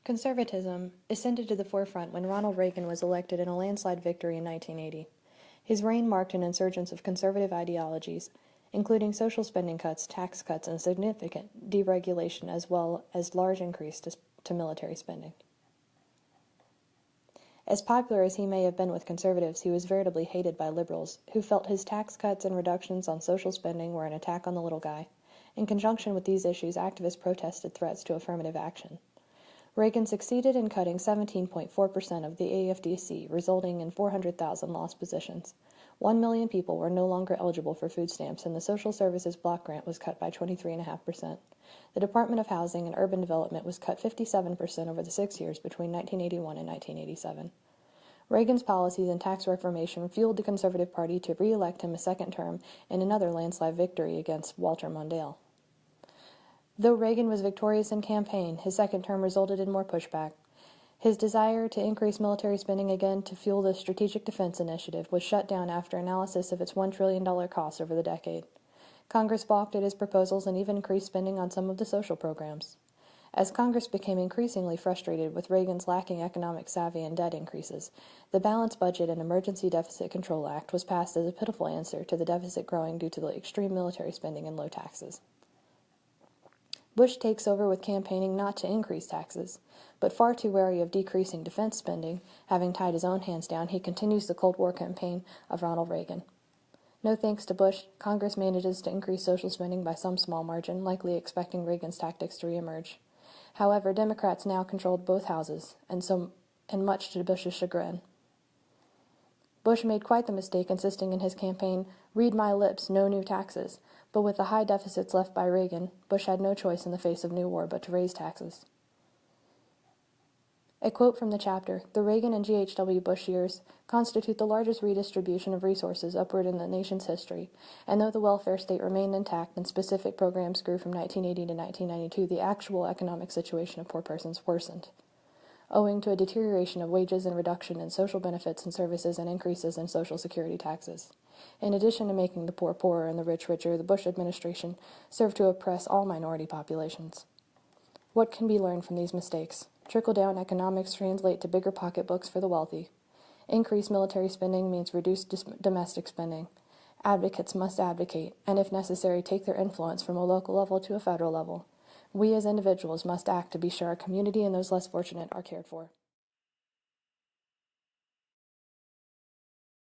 Conservatism ascended to the forefront when Ronald Reagan was elected in a landslide victory in 1980. His reign marked an insurgence of conservative ideologies, including social spending cuts, tax cuts, and significant deregulation, as well as large increase to military spending. As popular as he may have been with conservatives, he was veritably hated by liberals, who felt his tax cuts and reductions on social spending were an attack on the little guy. In conjunction with these issues, activists protested threats to affirmative action. Reagan succeeded in cutting 17.4% of the AFDC, resulting in 400,000 lost positions. 1 million people were no longer eligible for food stamps, and the Social Services Block Grant was cut by 23.5%. The Department of Housing and Urban Development was cut 57% over the 6 years between 1981 and 1987. Reagan's policies and tax reformation fueled the Conservative Party to re-elect him a second term in another landslide victory against Walter Mondale. Though Reagan was victorious in campaign, his second term resulted in more pushback. His desire to increase military spending again to fuel the Strategic Defense Initiative was shut down after analysis of its $1 trillion cost over the decade. Congress balked at his proposals and even increased spending on some of the social programs. As Congress became increasingly frustrated with Reagan's lacking economic savvy and debt increases, the Balanced Budget and Emergency Deficit Control Act was passed as a pitiful answer to the deficit growing due to the extreme military spending and low taxes. Bush takes over with campaigning not to increase taxes, but far too wary of decreasing defense spending, having tied his own hands down, he continues the Cold War campaign of Ronald Reagan. No thanks to Bush, Congress manages to increase social spending by some small margin, likely expecting Reagan's tactics to reemerge. However, Democrats now controlled both houses, and much to Bush's chagrin. Bush made quite the mistake insisting in his campaign, "Read my lips, no new taxes," but with the high deficits left by Reagan, Bush had no choice in the face of new war but to raise taxes. A quote from the chapter, "The Reagan and G.H.W. Bush years constitute the largest redistribution of resources upward in the nation's history, and though the welfare state remained intact and specific programs grew from 1980 to 1992, the actual economic situation of poor persons worsened, owing to a deterioration of wages and reduction in social benefits and services and increases in Social Security taxes. In addition to making the poor poorer and the rich richer, the Bush administration served to oppress all minority populations." What can be learned from these mistakes? Trickle-down economics translate to bigger pocketbooks for the wealthy. Increased military spending means reduced domestic spending. Advocates must advocate, and if necessary, take their influence from a local level to a federal level. We as individuals must act to be sure our community and those less fortunate are cared for.